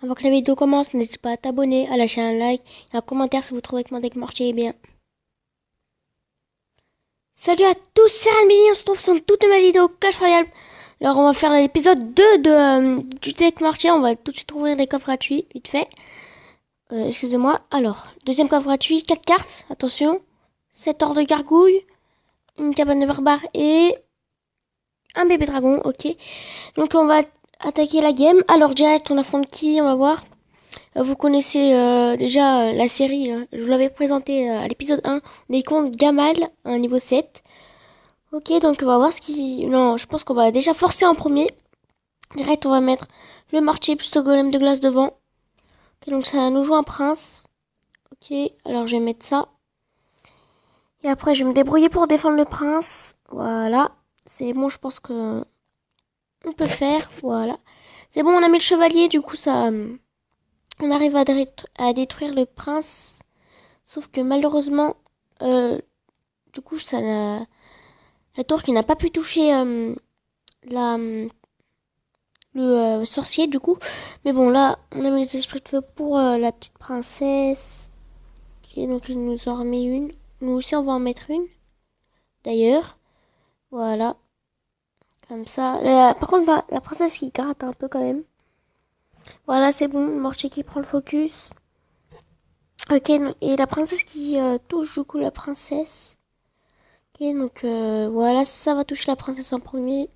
Avant que la vidéo commence, n'hésite pas à t'abonner, à lâcher un like et un commentaire si vous trouvez que mon deck mortier est bien. Salut à tous, c'est Ranbini, on se retrouve sur une toute nouvelle vidéo Clash Royale. Alors on va faire l'épisode 2 du deck mortier, on va tout de suite ouvrir les coffres gratuits, vite fait. Excusez-moi, alors, deuxième coffre gratuit, 4 cartes, attention. 7 ors de gargouille, une cabane de barbare et un bébé dragon, ok. Donc on va attaquer la game. Alors direct, on affronte qui, on va voir. Vous connaissez déjà la série, hein. Je vous l'avais présenté à l'épisode 1. On est contre Gamal, un niveau 7. Ok, donc on va voir ce qui... Non, je pense qu'on va déjà forcer en premier. Direct, on va mettre le marché plus le golem de glace devant. Ok, donc ça nous joue un prince. Ok, alors je vais mettre ça. Et après, je vais me débrouiller pour défendre le prince. Voilà, c'est bon, je pense que on peut le faire. Voilà. C'est bon, on a mis le chevalier, du coup ça... on arrive à détruire le prince. Sauf que malheureusement, du coup, la tour qui n'a pas pu toucher le sorcier, du coup. Mais bon, là, on a mis les esprits de feu pour la petite princesse. Ok, donc il nous en remet une. Nous aussi, on va en mettre une. D'ailleurs, voilà. Comme ça. Par contre, la princesse qui gratte un peu quand même. Voilà, c'est bon. Mortier qui prend le focus. Ok, et la princesse qui touche du coup la princesse. Ok, donc voilà, ça va toucher la princesse en premier.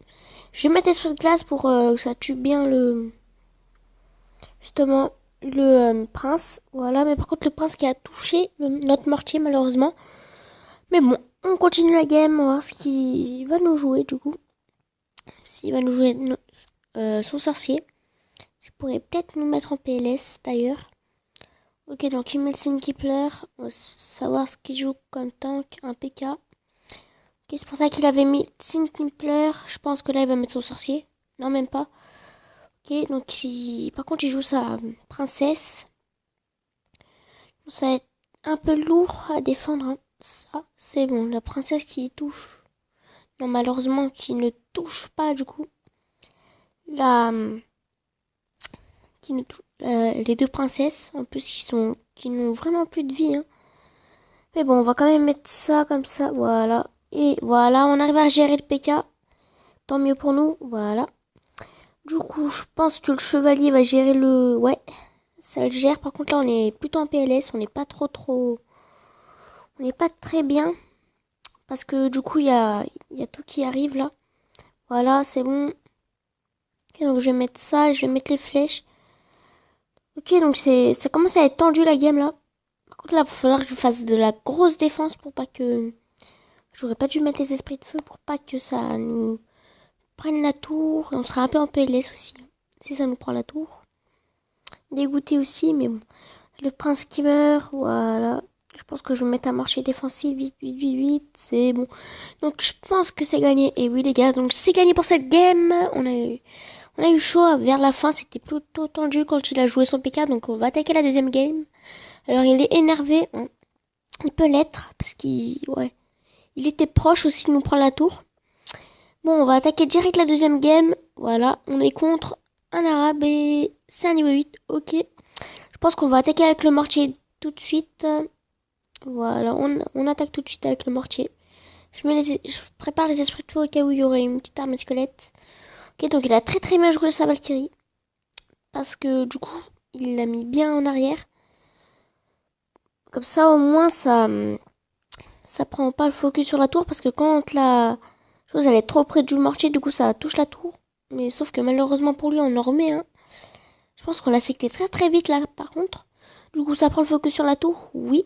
Je vais mettre esprit de glace pour que ça tue bien justement le prince. Voilà, mais par contre le prince qui a touché notre mortier malheureusement. Mais bon, on continue la game, on va voir ce qu'il va nous jouer du coup. S'il va nous jouer son sorcier. Ça pourrait peut-être nous mettre en PLS d'ailleurs. Ok, donc il met le signe qui pleure. On va savoir ce qu'il joue comme tank, un PK. Ok, c'est pour ça qu'il avait mis signe qui pleure. Je pense que là il va mettre son sorcier. Non, même pas. Ok, donc par contre il joue sa princesse. Ça va être un peu lourd à défendre, hein. Ça, c'est bon. La princesse qui touche. Non, malheureusement qui ne touche pas du coup. La... Qui ne touche... les deux princesses, en plus qui n'ont vraiment plus de vie, hein. Mais bon, on va quand même mettre ça comme ça, voilà. Et voilà, on arrive à gérer le PK. Tant mieux pour nous, voilà. Du coup, je pense que le chevalier va gérer le... Ouais, ça le gère. Par contre, là, on est plutôt en PLS. On n'est pas trop... On n'est pas très bien. Parce que du coup, il y a tout qui arrive là. Voilà, c'est bon. Ok, donc je vais mettre ça. Je vais mettre les flèches. Ok, donc ça commence à être tendu la game là. Par contre, là, il va falloir que je fasse de la grosse défense pour pas que... J'aurais pas dû mettre les esprits de feu pour pas que ça nous prenne la tour. On sera un peu en PLS aussi. Si ça nous prend la tour. Dégoûté aussi, mais bon. Le prince qui meurt, voilà. Je pense que je vais mettre un marché défensif, vite, vite, vite, vite, c'est bon. Donc je pense que c'est gagné. Et oui les gars, donc c'est gagné pour cette game. On a eu chaud vers la fin, c'était plutôt tendu quand il a joué son PK. Donc on va attaquer la deuxième game. Alors il est énervé, hein. Il peut l'être, parce il était proche aussi de nous prendre la tour. Bon, on va attaquer direct la deuxième game. Voilà, on est contre un arabe et c'est un niveau 8, ok. Je pense qu'on va attaquer avec le mortier tout de suite. Voilà, on attaque tout de suite avec le mortier. Je prépare les esprits de feu au cas où il y aurait une petite arme de squelette. Ok, donc il a très très bien joué sa Valkyrie. Parce que du coup, il l'a mis bien en arrière. Comme ça, au moins, ça prend pas le focus sur la tour. Parce que quand la chose elle est trop près du mortier, du coup, ça touche la tour. Mais sauf que malheureusement pour lui, on en remet un. Je pense qu'on l'a séclé très très vite là, par contre. Du coup, ça prend le focus sur la tour. Oui,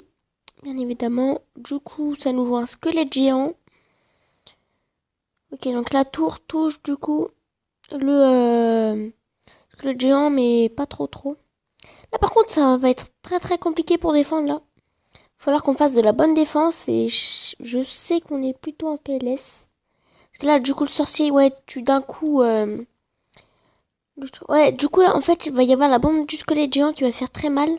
bien évidemment. Du coup, ça nous joue un squelette géant. Ok, donc la tour touche du coup le géant, mais pas trop. Là, par contre, ça va être très très compliqué pour défendre là. Il va falloir qu'on fasse de la bonne défense et je sais qu'on est plutôt en PLS. Parce que là, du coup, le sorcier, ouais, tue d'un coup. Ouais, du coup, en fait, il va y avoir la bombe du squelette géant qui va faire très mal.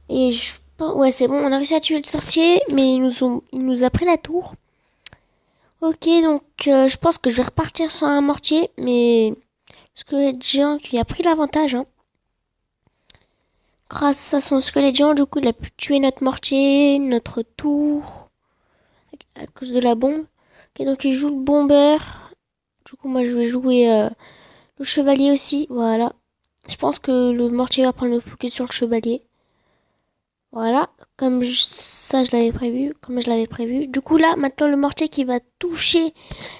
Et je pense, ouais, c'est bon, on a réussi à tuer le sorcier, mais il nous a pris la tour. Ok, donc je pense que je vais repartir sur un mortier, mais le squelette géant qui a pris l'avantage, hein. grâce à son squelette géant, du coup, il a pu tuer notre mortier, notre tour, à cause de la bombe. Ok, donc il joue le bomber. Du coup, moi, je vais jouer le chevalier aussi. Voilà. Je pense que le mortier va prendre le focus sur le chevalier. Voilà. Ça, je l'avais prévu. Comme je l'avais prévu. Du coup, là, maintenant, le mortier qui va toucher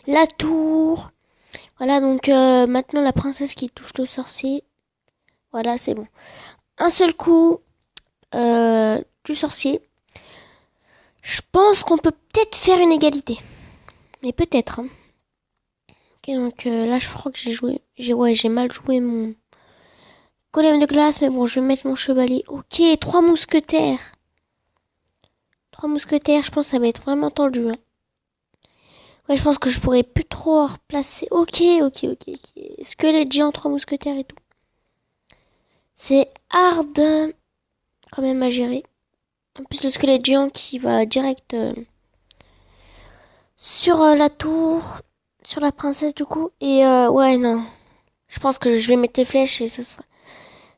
la tour. Voilà, donc maintenant, la princesse qui touche le sorcier. Voilà, c'est bon. Un seul coup du sorcier. Je pense qu'on peut peut-être faire une égalité. Mais peut-être. Hein. Ok, donc là, je crois que j'ai mal joué mon golem de glace. Mais bon, je vais mettre mon chevalier. Ok, 3 mousquetaires. 3 mousquetaires, je pense que ça va être vraiment tendu. Hein. Ouais, je pense que je pourrais plus trop replacer. Ok. Squelette géant, 3 mousquetaires et tout. C'est hard quand même à gérer. En plus, le squelette géant qui va direct sur la tour, sur la princesse du coup. Et ouais, non. Je pense que je vais mettre les flèches et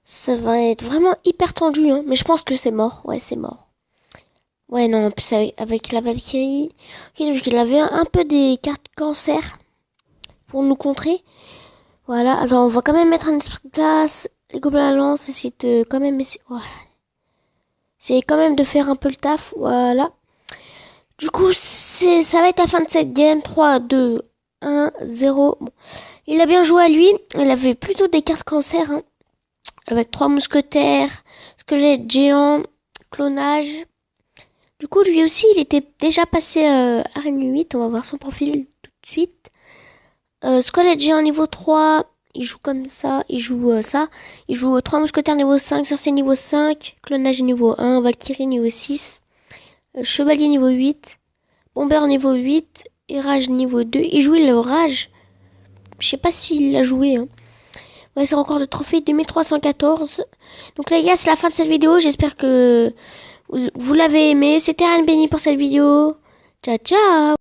ça va être vraiment hyper tendu. Hein. Mais je pense que c'est mort. Ouais, c'est mort. Ouais, non, en plus avec la Valkyrie. Ok, donc il avait un peu des cartes cancer pour nous contrer. Voilà, alors on va quand même mettre un esprit de glace. Les gobelins à lance, essayer de quand même ouais. C'est quand même de faire un peu le taf, voilà. Du coup, ça va être la fin de cette game. 3, 2, 1, 0. Bon. Il a bien joué à lui. Il avait plutôt des cartes cancer. Hein, avec 3 mousquetaires, squelette géant, clonage. Du coup, lui aussi, il était déjà passé arène 8. On va voir son profil tout de suite. Squelette géant niveau 3. Il joue comme ça. Il joue ça. Il joue 3 mousquetaires niveau 5. Sorcier niveau 5. Clonage niveau 1. Valkyrie niveau 6. Chevalier niveau 8. Bomber niveau 8. Et rage niveau 2. Il jouait le rage. Je sais pas s'il l'a joué. Hein. Ouais, c'est record de trophée 2314. Donc les gars, c'est la fin de cette vidéo. J'espère que vous l'avez aimé. C'était Reine Bénie pour cette vidéo. Ciao, ciao.